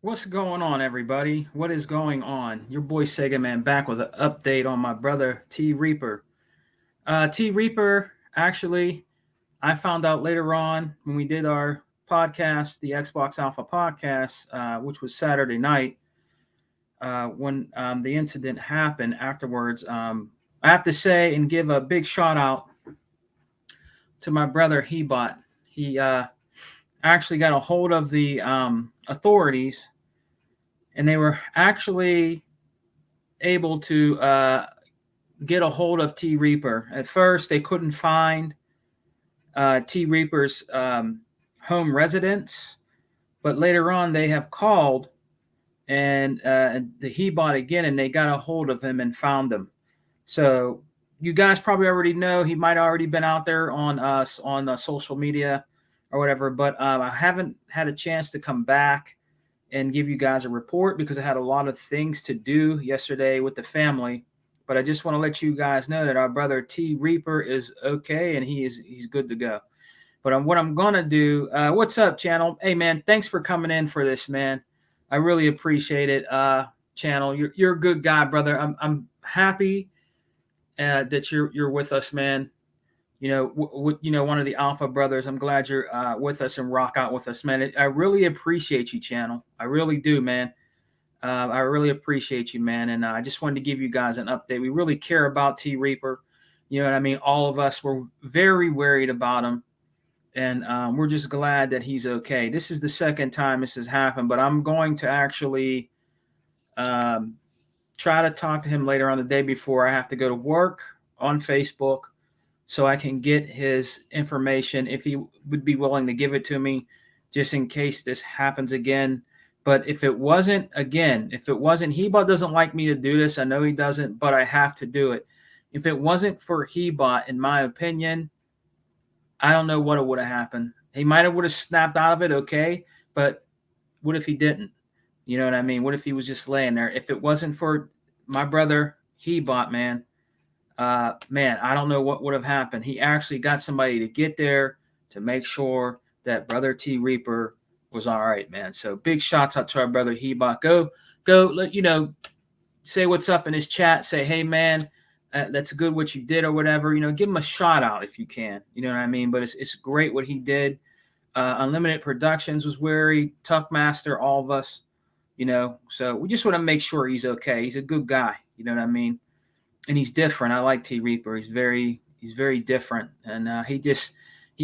What's going on, everybody? What is going on? Your boy Sega Man back with an update on my brother T Reaper. T Reaper, actually, I found out later on when we did our podcast, the Xbox Alpha podcast, which was Saturday night, when the incident happened afterwards. I have to say and give a big shout out to my brother Hebot. He actually got a hold of the authorities, and they were actually able to get a hold of T Reaper. At first, they couldn't find T Reaper's home residence, but later on, they have called and he bought again, and they got a hold of him and found him. So you guys probably already know he might already been out there on us on social media or whatever, but I haven't had a chance to come back and give you guys a report because I had a lot of things to do yesterday with the family. But I just want to let you guys know that our brother T Reaper is okay and he's good to go. But what I'm gonna do, what's up, channel? Hey man, thanks for coming in for this, man. I really appreciate it, channel. You're a good guy, brother. I'm happy that you're with us, man. One of the Alpha brothers. I'm glad you're with us and rock out with us, man. I really appreciate you, channel. I really do, man. I really appreciate you, man. And I just wanted to give you guys an update. We really care about T Reaper. You know what I mean? All of us were very worried about him. And we're just glad that he's okay. This is the second time this has happened, but I'm going to actually um, try to talk to him later on the day before I have to go to work on Facebook so I can get his information if he would be willing to give it to me just in case this happens again. But if it wasn't, again, if it wasn't, Hebot doesn't like me to do this. I know he doesn't, but I have to do it. If it wasn't for Hebot, in my opinion, I don't know what would have happened. He might have would have snapped out of it, okay, but what if he didn't? You know what I mean? What if he was just laying there? If it wasn't for my brother Hebot, man, I don't know what would have happened. He actually got somebody to get there to make sure that brother T Reaper was all right, man. So big shots out to our brother Hebot. Go, let say what's up in his chat. Say, hey, man, that's good what you did or whatever. Give him a shout out if you can. You know what I mean? But it's great what he did. Unlimited Productions was wary. Tuckmaster, all of us. So we just want to make sure he's okay. He's a good guy. You know what I mean? And he's different. I like T Reaper. He's very different, and he just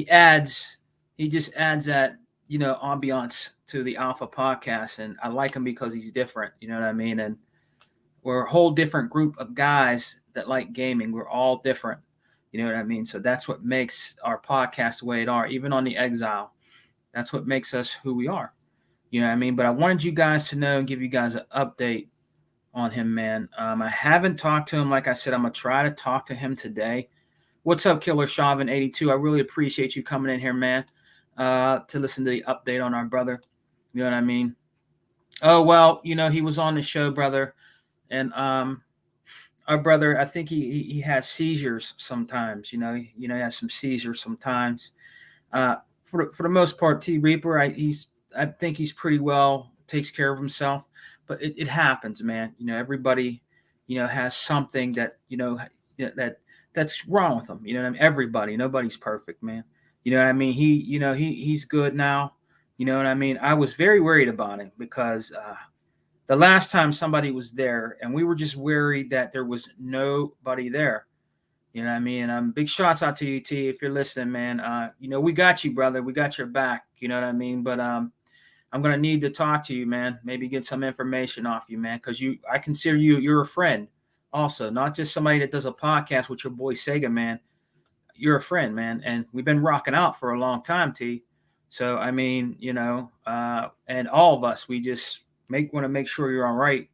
adds that ambiance to the Alpha podcast, and I like him because he's different. You know what I mean? And we're a whole different group of guys that like gaming. We're all different. You know what I mean? So that's what makes our podcast the way it are, even on the Exile. That's what makes us who we are. You know what I mean? But I wanted you guys to know and give you guys an update on him, man. I haven't talked to him. Like I said, I'm gonna try to talk to him today. What's up, Killer Shavin 82? I really appreciate you coming in here, man, to listen to the update on our brother. You know what I mean? Oh well, he was on the show, brother, and our brother, I think he has seizures sometimes. He has some seizures sometimes. For the most part, T Reaper, I think he's pretty well takes care of himself, but it happens, man. Everybody, has something that that's wrong with them. You know what I mean? Everybody, nobody's perfect, man. You know what I mean? He's good now. You know what I mean? I was very worried about him because the last time somebody was there, and we were just worried that there was nobody there. You know what I mean? Big shots out to you, T, if you're listening, man. We got you, brother. We got your back. You know what I mean? But I'm gonna need to talk to you, man. Maybe get some information off you, man, because I consider you're a friend, also, not just somebody that does a podcast with your boy Sega, man. You're a friend, man, and we've been rocking out for a long time, T. So I mean, and all of us, we just want to make sure you're all right,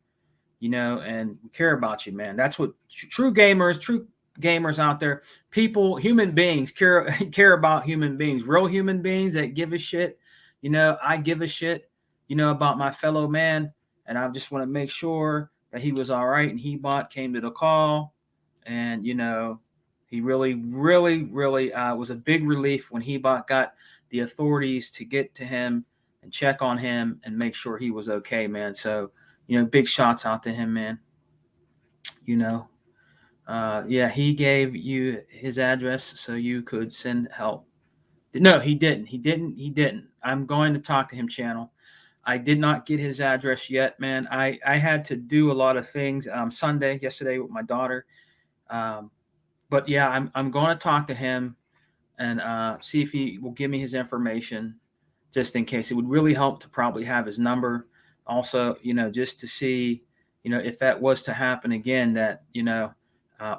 and we care about you, man. That's what true gamers out there, people, human beings care care about human beings, real human beings that give a shit. I give a shit, about my fellow man, and I just want to make sure that he was all right. And came to the call, and he really, really, really was a big relief when Hebot got the authorities to get to him and check on him and make sure he was okay, man. So, big shots out to him, man. You know, yeah, he gave you his address so you could send help. No, he didn't. He didn't. He didn't. I'm going to talk to him, channel. I did not get his address yet, man. I had to do a lot of things yesterday with my daughter. Um, but yeah, I'm going to talk to him and see if he will give me his information just in case. It would really help to probably have his number. Also, just to see, if that was to happen again, that,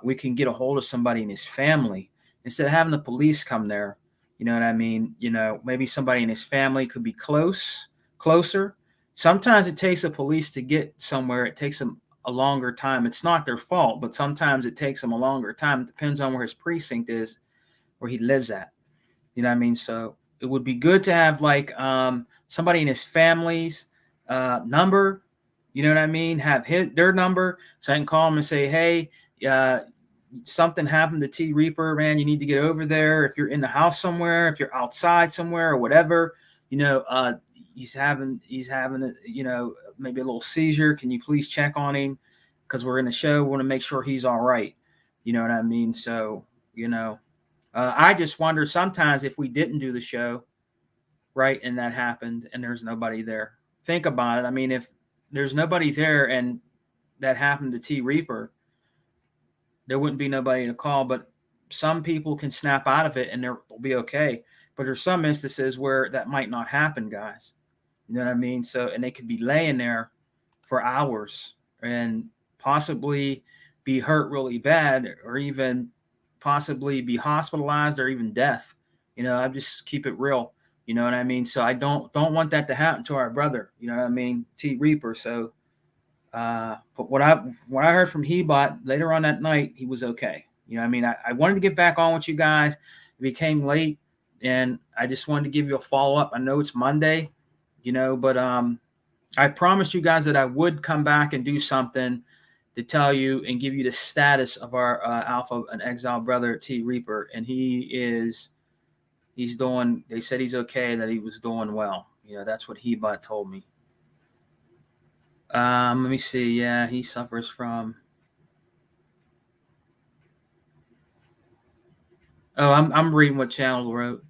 we can get a hold of somebody in his family instead of having the police come there. You know what I mean? Maybe somebody in his family could be closer. Sometimes it takes the police to get somewhere. It takes them a longer time. It's not their fault, but sometimes it takes them a longer time. It depends on where his precinct is, where he lives at. You know what I mean? So it would be good to have like somebody in his family's number. You know what I mean? Have their number so I can call them and say, hey, something happened to T Reaper, man. You need to get over there. If you're in the house somewhere, if you're outside somewhere or whatever, he's having maybe a little seizure. Can you please check on him? Because we're in the show. We want to make sure he's all right. You know what I mean? So, I just wonder sometimes if we didn't do the show, right, and that happened and there's nobody there. Think about it. I mean, if there's nobody there and that happened to T Reaper, there wouldn't be nobody to call. But some people can snap out of it and they'll be okay. But there's some instances where that might not happen, guys. You know what I mean? So, and they could be laying there for hours and possibly be hurt really bad, or even possibly be hospitalized, or even death. I just keep it real. You know what I mean? So I don't want that to happen to our brother. You know what I mean? T Reaper. So, but what I heard from Hebot later on that night, he was okay. You know what I mean? I wanted to get back on with you guys. It became late, and I just wanted to give you a follow up. I know it's Monday, but I promised you guys that I would come back and do something to tell you and give you the status of our Alpha and Exile brother T Reaper, and he's doing. They said he's okay, that he was doing well. That's what Hebot told me. Let me see. Yeah, he suffers from. Oh, I'm reading what Channel wrote.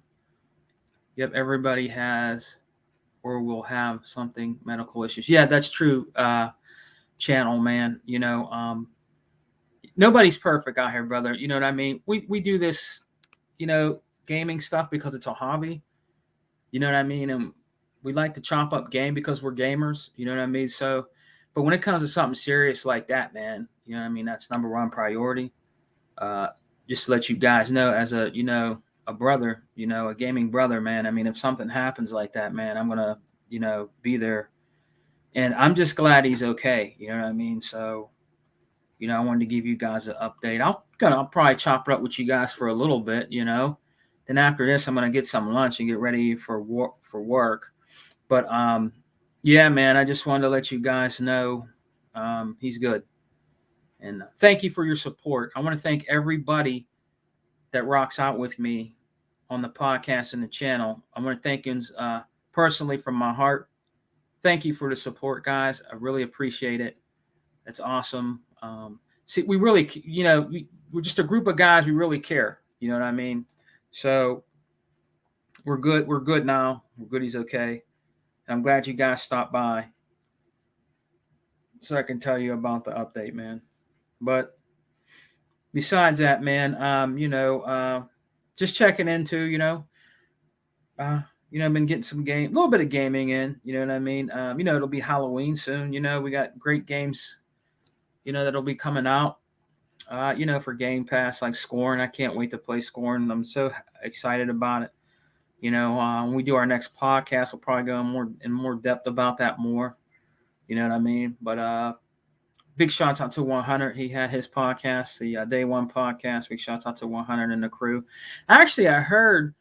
Yep, everybody has or will have something medical issues. Yeah, that's true. Channel, man. Nobody's perfect out here, brother. You know what I mean? We do this, gaming stuff because it's a hobby. You know what I mean? And we like to chop up game because we're gamers. You know what I mean? So, but when it comes to something serious like that, man, you know what I mean? That's number one priority. Just to let you guys know, as a brother, a gaming brother, man. I mean, if something happens like that, man, I'm gonna be there, and I'm just glad he's okay. You know what I mean? So, I wanted to give you guys an update. I'll probably chop it up with you guys for a little bit. Then after this, I'm gonna get some lunch and get ready for work. But yeah, man, I just wanted to let you guys know he's good. And thank you for your support. I want to thank everybody that rocks out with me on the podcast and the channel. I want to thank you personally from my heart. Thank you for the support, guys. I really appreciate it. That's awesome. See, we really, we're just a group of guys. We really care. You know what I mean? So we're good. We're good now. We're good. He's okay. And I'm glad you guys stopped by so I can tell you about the update, man. But besides that, man, just checking into, I've been getting some a little bit of gaming in, you know what I mean? It'll be Halloween soon. We got great games, that'll be coming out, for Game Pass, like Scorn. I can't wait to play Scorn. I'm so excited about it. When we do our next podcast, we'll probably go in more depth about that more. You know what I mean? But big shouts out to 100. He had his podcast, the Day One podcast. Big shouts out to 100 and the crew. Actually, I heard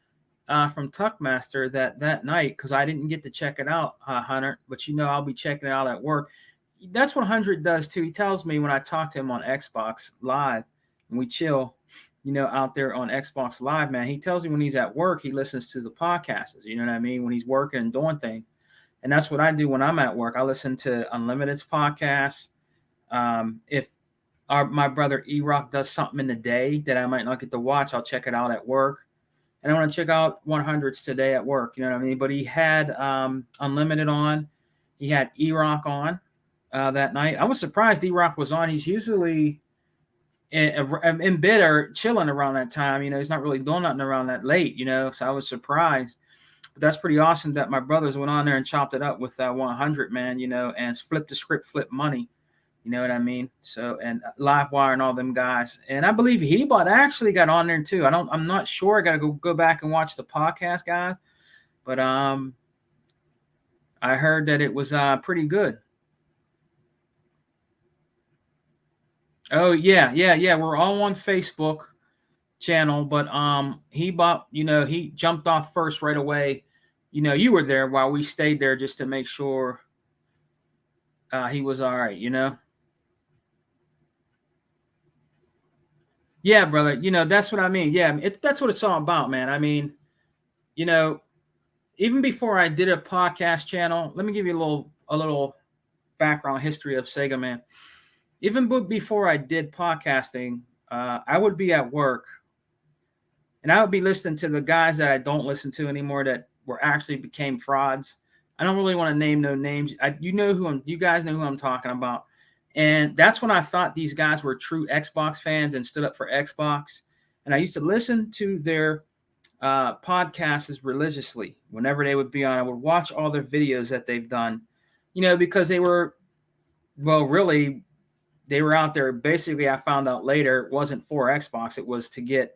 from Tuckmaster that night, because I didn't get to check it out, Hunter. But I'll be checking it out at work. That's what 100 does too. He tells me when I talk to him on Xbox Live and we chill, out there on Xbox Live, man. He tells me when he's at work, he listens to the podcasts. You know what I mean? When he's working and doing things. And that's what I do when I'm at work. I listen to Unlimited's podcast. If my brother E-Rock does something in the day that I might not get to watch, I'll check it out at work. And I want to check out 100s today at work. You know what I mean? But he had Unlimited on. He had E-Rock on that night. I was surprised E-Rock was on. He's usually in bed or chilling around that time. You know, he's not really doing nothing around that late, you know, so I was surprised. But that's pretty awesome that my brothers went on there and chopped it up with that 100, man, you know, and flip the script, flip money. You know what I mean? So, and Livewire and all them guys. And I believe Hebot actually got on there too. I'm not sure. I got to go back and watch the podcast, guys. But I heard that it was pretty good. Oh yeah, yeah, yeah. We're all on Facebook channel, but Hebot, you know, he jumped off first right away. You know, you were there while we stayed there just to make sure he was all right, you know. Yeah, brother. You know, that's what I mean. Yeah, that's what it's all about, man. I mean, you know, even before I did a podcast channel, let me give you a little background history of Sega, man. Even before I did podcasting, I would be at work and I would be listening to the guys that I don't listen to anymore that were actually became frauds. I don't really want to name no names. You guys know who I'm talking about. And that's when I thought these guys were true Xbox fans and stood up for Xbox. And I used to listen to their podcasts religiously. Whenever they would be on, I would watch all their videos that they've done, you know, because they were, well, really, they were out there. Basically, I found out later it wasn't for Xbox. It was to get,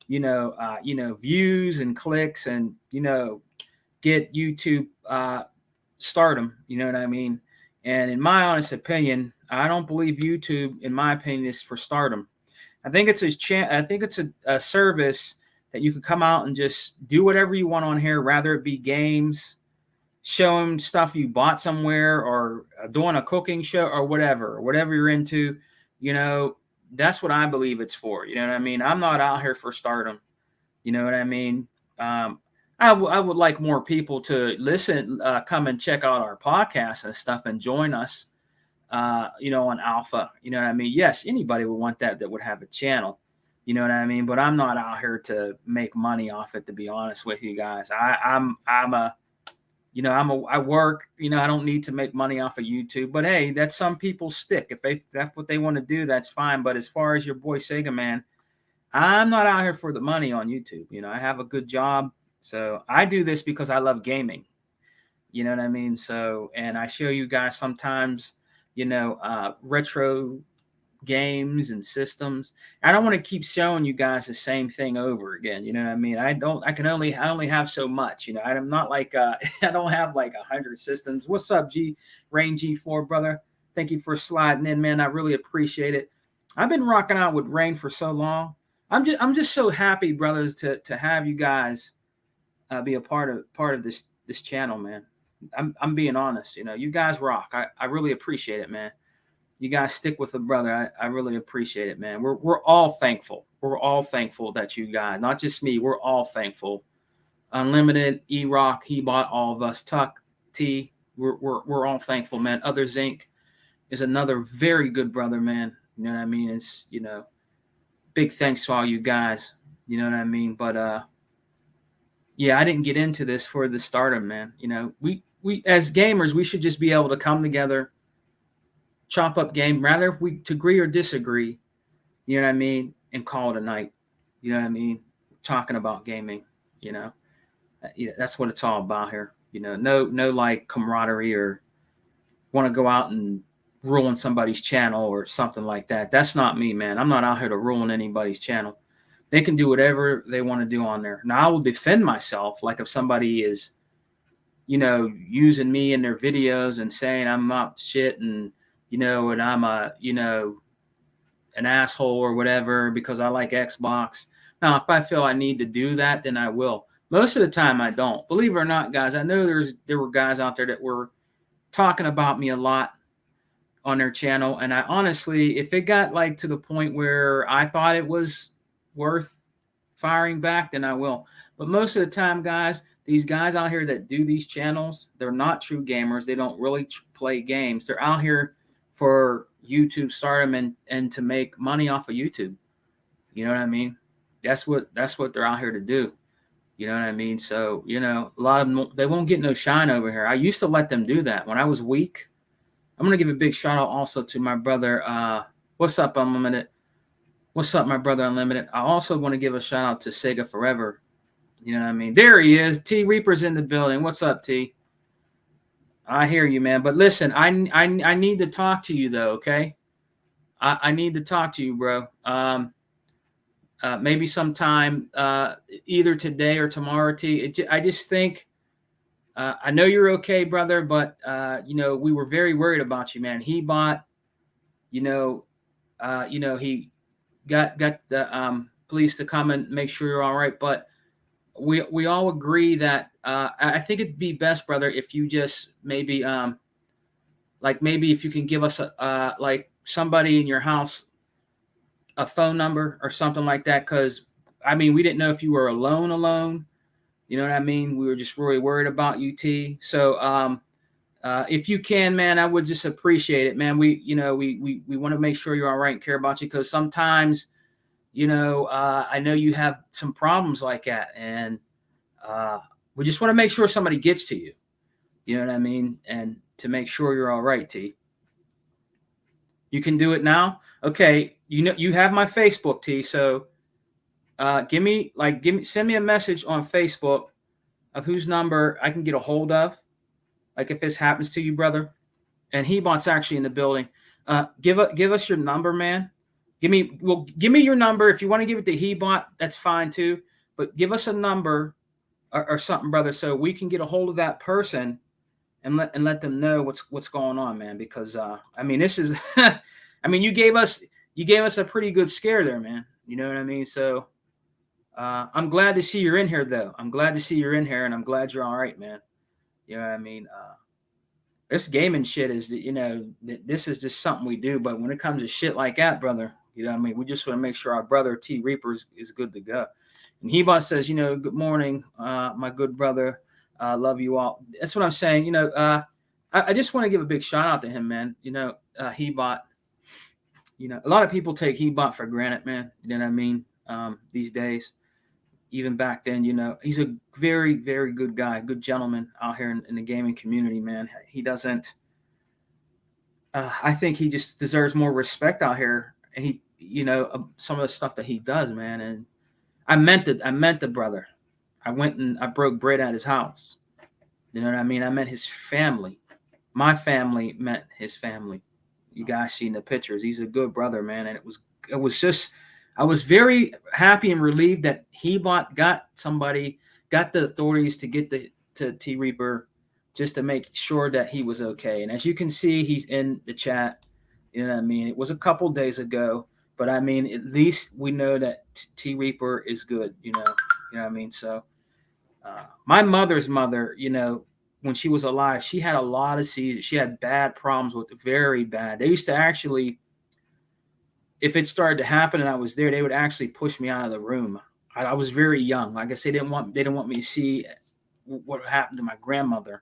views and clicks and, get YouTube stardom. You know what I mean? And in my honest opinion, I don't believe YouTube, in my opinion, is for stardom. I think it's a service that you can come out and just do whatever you want on here, rather it be games, showing stuff you bought somewhere, or doing a cooking show, or whatever you're into. You know, that's what I believe it's for. You know what I mean? I'm not out here for stardom. You know what I mean? I would like more people to listen, come and check out our podcast and stuff and join us, on Alpha. You know what I mean? Yes, anybody would want that would have a channel. You know what I mean? But I'm not out here to make money off it, to be honest with you guys. I work, I don't need to make money off of YouTube, but hey, that's some people's stick. If that's what they want to do, that's fine. But as far as your boy Sega Man, I'm not out here for the money on YouTube. You know, I have a good job. So I do this because I love gaming. You know what I mean? So, and I show you guys sometimes, retro games and systems. I don't want to keep showing you guys the same thing over again. You know what I mean? I only have so much, I'm not like, I don't have like 100 systems. What's up, Rain G4, brother? Thank you for sliding in, man. I really appreciate it. I've been rocking out with Rain for so long. I'm just so happy, brothers, to have you guys be a part of this channel, man. I'm being honest. You guys rock. I really appreciate it, man. You guys stick with the brother. I really appreciate it, man. We're all thankful. We're all thankful that you guys, not just me, we're all thankful. Unlimited, E-Rock, he bought all of us, Tuck, T. We're all thankful, man. Other Zinc is another very good brother, man. You know what I mean? It's, big thanks to all you guys. You know what I mean? But yeah, I didn't get into this for the stardom, man. We as gamers, we should just be able to come together, chop up game, rather if we agree or disagree, you know what I mean, and call it a night. You know what I mean? Talking about gaming, that's what it's all about here. No like camaraderie or want to go out and ruin somebody's channel or something like that. That's not me, man. I'm not out here to ruin anybody's channel. They can do whatever they want to do on there. Now I will defend myself, like if somebody is, using me in their videos and saying I'm up shit and and I'm an asshole or whatever because I like Xbox. Now, if I feel I need to do that, then I will. Most of the time, I don't. Believe it or not, guys, I know there were guys out there that were talking about me a lot on their channel, and I honestly, if it got like to the point where I thought it was worth firing back, then I will. But most of the time, guys, these guys out here that do these channels, they're not true gamers. They don't really play games. They're out here for YouTube stardom and to make money off of YouTube. You know what I mean? That's what they're out here to do. You know what I mean? So, you know, a lot of them, they won't get no shine over here. I used to let them do that when I was weak. I'm going to give a big shout out also to my brother. What's up, Unlimited? What's up, my brother, Unlimited? I also want to give a shout out to Sega Forever. You know what I mean? There he is. T Reaper's in the building. What's up, T? I hear you, man. But listen, I need to talk to you, though, okay? I need to talk to you, bro. Maybe sometime, either today or tomorrow, T. I just think, I know you're okay, brother, but, you know, we were very worried about you, man. He bought, you know, he got the police to come and make sure you're all right. But we all agree that I think it'd be best, brother, if you just maybe like maybe if you can give us a like somebody in your house a phone number or something like that, because I mean we didn't know if you were alone. You know what I mean? We were just really worried about you, T. So if you can, man, I would just appreciate it, man. We want to make sure you're all right and care about you, because sometimes, you know, I know you have some problems like that, and we just want to make sure somebody gets to you. You know what I mean? And to make sure you're all right, T. You can do it now. Okay, you know you have my Facebook, T. So send me a message on Facebook of whose number I can get a hold of. Like if this happens to you, brother. And Hebot's actually in the building. Give us your number, man. Give me your number. If you want to give it to Hebot, that's fine too. But give us a number or something, brother, so we can get a hold of that person and let them know what's going on, man. Because I mean, this is, I mean, you gave us a pretty good scare there, man. You know what I mean? So I'm glad to see you're in here, though. I'm glad to see you're in here, and I'm glad you're all right, man. You know what I mean? This gaming shit is, you know, this is just something we do. But when it comes to shit like that, brother, you know what I mean? We just want to make sure our brother T Reaper is good to go. And Hebot says, you know, good morning, my good brother. Love you all. That's what I'm saying. You know, I just want to give a big shout out to him, man. You know, Hebot, you know, a lot of people take Hebot for granted, man. You know what I mean? These days, even back then, you know, he's a very, very good guy, good gentleman out here in the gaming community, man. He doesn't, I think he just deserves more respect out here. And he, you know, some of the stuff that he does, man. And I meant the brother. I went and I broke bread at his house. You know what I mean? I met his family. My family met his family. You guys seen the pictures. He's a good brother, man. And it was just, I was very happy and relieved that Hebot got the authorities to get to T Reaper just to make sure that he was okay. And as you can see, he's in the chat. You know what I mean? It was a couple days ago, but I mean, at least we know that T Reaper is good. You know what I mean? So my mother's mother, you know, when she was alive, she had a lot of seizures. She had bad problems with it, very bad. They used to actually, if it started to happen and I was there, they would actually push me out of the room. I was very young. Like I said, they didn't want me to see what happened to my grandmother.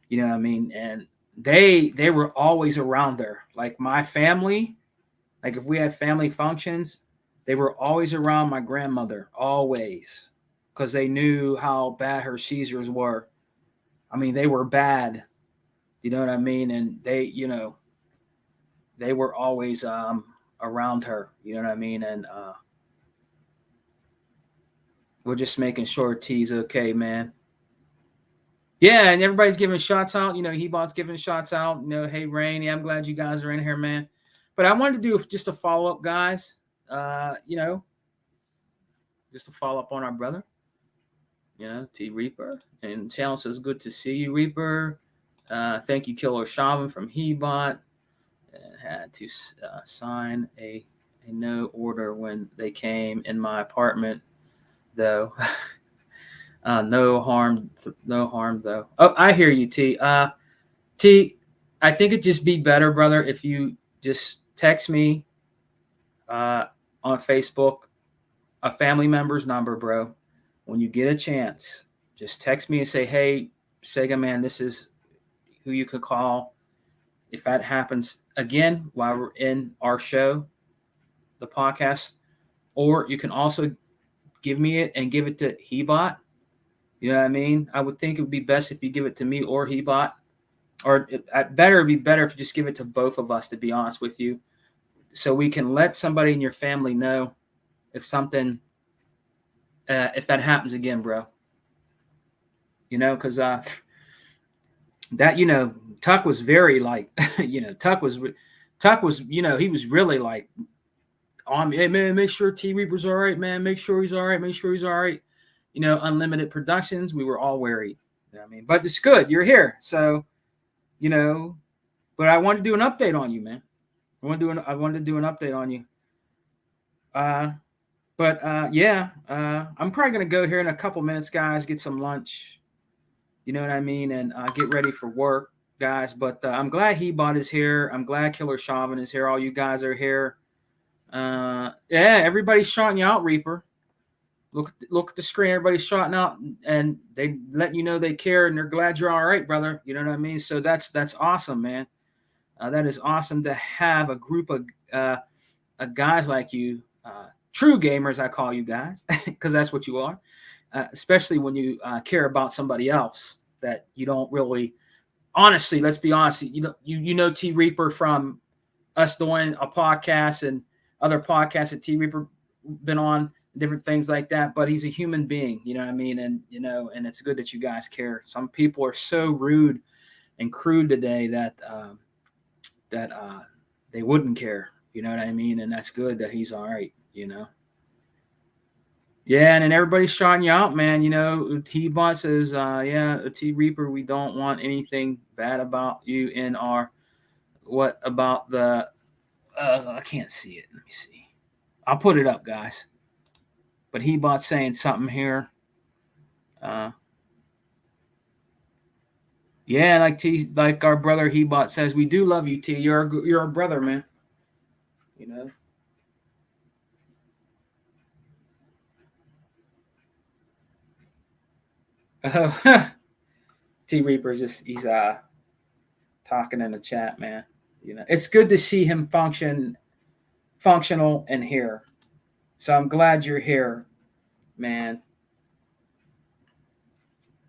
You know what I mean? And they were always around her. Like my family, like if we had family functions, they were always around my grandmother, always, because they knew how bad her seizures were. I mean, they were bad. You know what I mean? And they, you know, they were always around her. You know what I mean? And we're just making sure T's okay, man. Yeah, and everybody's giving shots out. You know, Hebot's giving shots out. You know, hey, Rain, I'm glad you guys are in here, man. But I wanted to do just a follow-up, guys. You know, just to follow up on our brother. You know, T Reaper. And channel says, good to see you, Reaper. Thank you, Killer Shaman from Hebot. Had to sign a no order when they came in my apartment, though. No harm though. Oh, I hear you, T. T, I think it'd just be better, brother, if you just text me on Facebook a family member's number, bro. When you get a chance, just text me and say, hey, Sega Man, this is who you could call if that happens again while we're in our show, the podcast. Or you can also give me it and give it to Hebot. You know what I mean? I would think it would be best if you give it to me or Hebot. Or it'd be better if you just give it to both of us, to be honest with you. So we can let somebody in your family know if something, if that happens again, bro. You know, because that, you know, Tuck was very like, you know, Tuck was, you know, he was really like, hey man, make sure T Reaper's all right, man. Make sure he's all right. Make sure he's all right. You know, Unlimited Productions, we were all worried. You know what I mean? But it's good. You're here. So, you know, but I wanted to do an update on you, man. I wanted to do an update on you. Yeah, I'm probably gonna go here in a couple minutes, guys. Get some lunch. You know what I mean, and get ready for work, guys. But I'm glad Hebot is here. I'm glad Killer Chauvin is here. All you guys are here. Yeah, everybody's shouting you out, Reaper. Look at the screen. Everybody's shouting out, and they letting you know they care, and they're glad you're all right, brother. You know what I mean? So that's awesome, man. That is awesome to have a group of guys like you, true gamers. I call you guys because that's what you are. Especially when you care about somebody else that you don't really. Honestly, let's be honest. You know T Reaper from us doing a podcast and other podcasts that T Reaper been on, different things like that. But he's a human being, you know what I mean? And you know, and it's good that you guys care. Some people are so rude and crude today that they wouldn't care. You know what I mean? And that's good that he's all right. You know. Yeah, and then everybody's shouting you out, man. You know, T-Bot says, yeah, T Reaper, we don't want anything bad about you in our. What about the? I can't see it. Let me see. I'll put it up, guys. But Hebot's saying something here. Yeah, like our brother Hebot says, we do love you, T. You're a brother, man. You know. T Reaper's he's talking in the chat, man. You know, it's good to see him functional and here. So I'm glad you're here, man.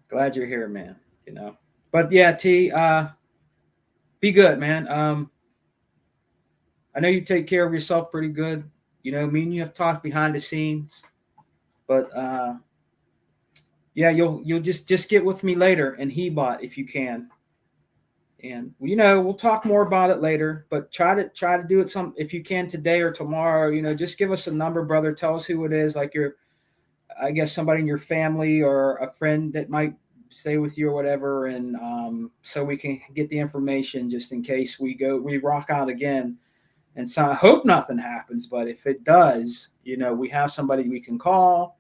Glad you're here, man. You know. But yeah, T, be good, man. I know you take care of yourself pretty good. You know, me and you have talked behind the scenes. But yeah, you'll just get with me later and Hebot if you can. And you know, we'll talk more about it later, but try to do it if you can today or tomorrow. You know, just give us a number, brother. Tell us who it is, like I guess somebody in your family or a friend that might stay with you or whatever, and so we can get the information just in case we rock out again. And so I hope nothing happens, but if it does, you know, we have somebody we can call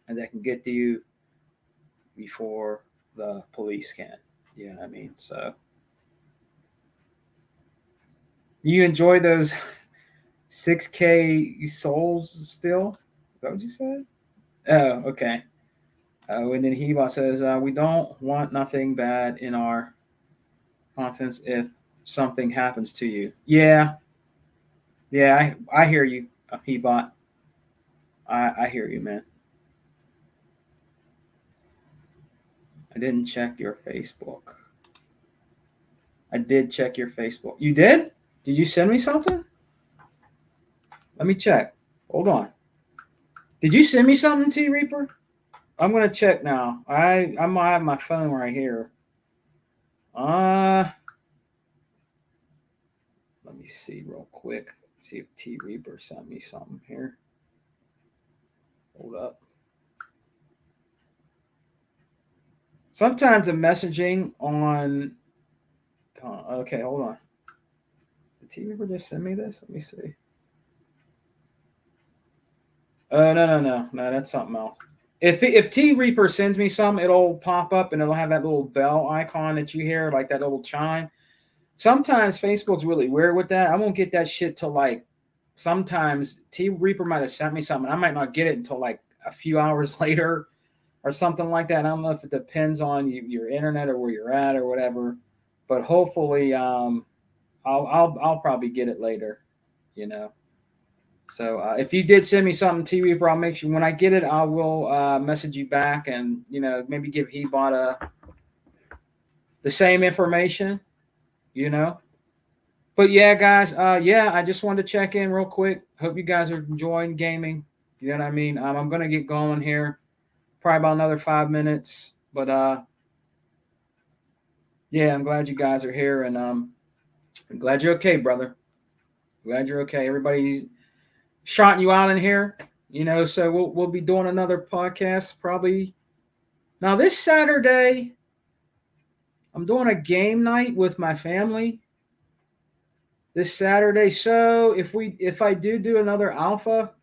and that can get to you before the police can. You know what I mean? So you enjoy those 6K souls still? Is that what you said? Oh, okay. And then Hebot says, we don't want nothing bad in our contents if something happens to you. Yeah. Yeah, I hear you, Hebot. I hear you, man. I didn't check your Facebook. I did check your Facebook. You did? Did you send me something? Let me check. Hold on. Did you send me something, T Reaper? I'm gonna check now. I might have my phone right here. Let me see real quick. See if T Reaper sent me something here. Hold up. Sometimes the messaging on. Okay, hold on. Did T Reaper just send me this? Let me see. No. That's something else. If T Reaper sends me some, it'll pop up and it'll have that little bell icon that you hear, like that little chime. Sometimes Facebook's really weird with that. I won't get that shit till like sometimes T Reaper might have sent me something. I might not get it until like a few hours later or something like that. I don't know if it depends on your internet or where you're at or whatever, but hopefully, I'll probably get it later, you know. So if you did send me something, T Reaper, I'll make sure when I get it, I will message you back and maybe give Hebot the same information, you know. But yeah, guys, I just wanted to check in real quick. Hope you guys are enjoying gaming. You know what I mean? I'm gonna get going here, probably about another 5 minutes. But yeah, I'm glad you guys are here, and I'm glad you're okay, brother. Glad you're okay. Everybody shot you out in here, So we'll be doing another podcast probably. Now this Saturday, I'm doing a game night with my family. This Saturday, so if I do another alpha,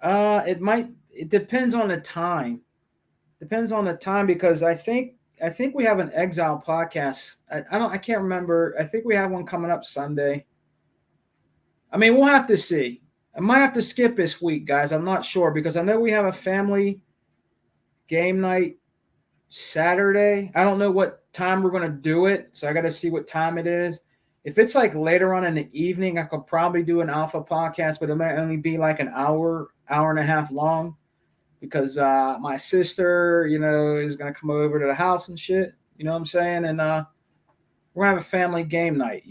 it depends on the time. Depends on the time because I think we have an Exile podcast. I can't remember. I think we have one coming up Sunday. I mean, we'll have to see. I might have to skip this week, guys. I'm not sure because I know we have a family game night Saturday. I don't know what time we're going to do it, so I got to see what time it is. If it's like later on in the evening, I could probably do an alpha podcast, but it might only be like an hour and a half long because my sister, is going to come over to the house and shit. You know what I'm saying? And we're going to have a family game night,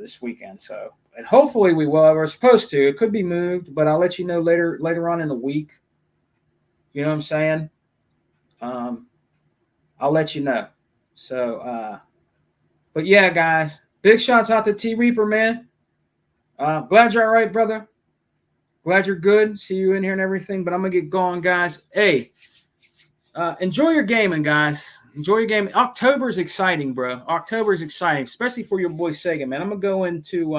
this weekend. So, and hopefully we will. We're supposed to. It could be moved, but I'll let you know later on in the week. You know what I'm saying? I'll let you know. So, but yeah, guys, big shouts out to T Reaper, man. Glad you're all right, brother. Glad you're good. See you in here and everything, but I'm going to get going, guys. Hey, enjoy your gaming, guys. Enjoy your gaming. October is exciting, bro. October is exciting, especially for your boy Sega, man. I'm going to go into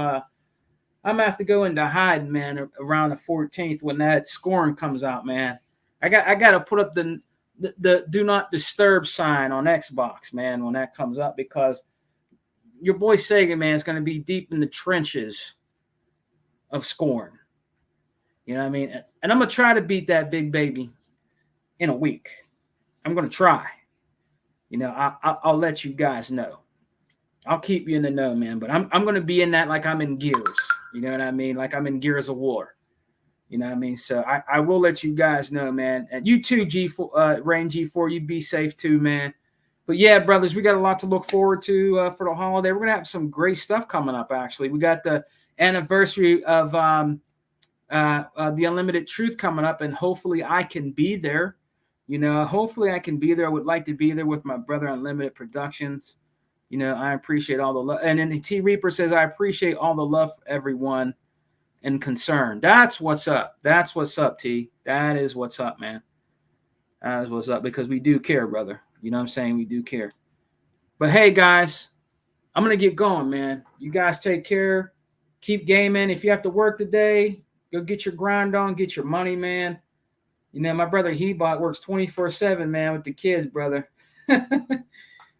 I'm going to have to go into hiding, man, around the 14th when that scoring comes out, man. I got to put up the do not disturb sign on Xbox, man, when that comes up because your boy Sega, man, is going to be deep in the trenches of scoring. You know what I mean? And I'm going to try to beat that big baby in a week. I'm going to try. I'll let you guys know. I'll keep you in the know, man. But I'm going to be in that like I'm in Gears. You know what I mean? Like I'm in Gears of War. You know what I mean? So I will let you guys know, man. And you too, Rain G4, you be safe too, man. But yeah, brothers, we got a lot to look forward to for the holiday. We're going to have some great stuff coming up, actually. We got the anniversary of the Unlimited Truth coming up, and hopefully I can be there. Hopefully I can be there. I would like to be there with my brother Unlimited Productions. I appreciate all the love. And then T Reaper says, I appreciate all the love for everyone and concern. That's what's up. That's what's up, T. That is what's up, man. That is what's up because we do care, brother. You know what I'm saying? We do care. But hey, guys, I'm going to get going, man. You guys take care. Keep gaming. If you have to work today, go get your grind on, get your money, man. My brother Hebot works 24/7, man, with the kids, brother.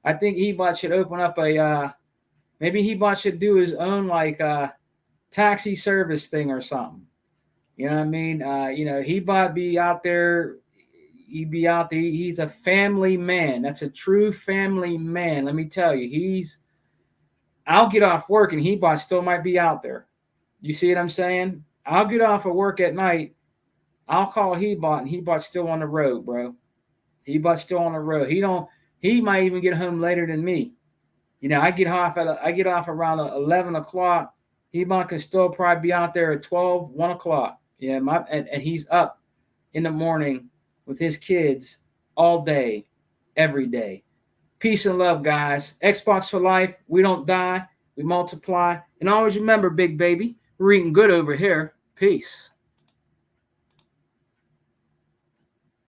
I think Hebot should open up maybe Hebot should do his own taxi service thing or something. You know what I mean? Hebot be out there. He'd be out there. He's a family man. That's a true family man. Let me tell you, I'll get off work and Hebot still might be out there. You see what I'm saying? I'll get off of work at night. I'll call Hebot and Hebot's still on the road, bro. Hebot's still on the road. He might even get home later than me. I get off around 11 o'clock. Hebot can still probably be out there at 12, 1 o'clock. Yeah, and he's up in the morning with his kids all day, every day. Peace and love, guys. Xbox for life. We don't die. We multiply. And always remember, big baby, we're eating good over here. Peace.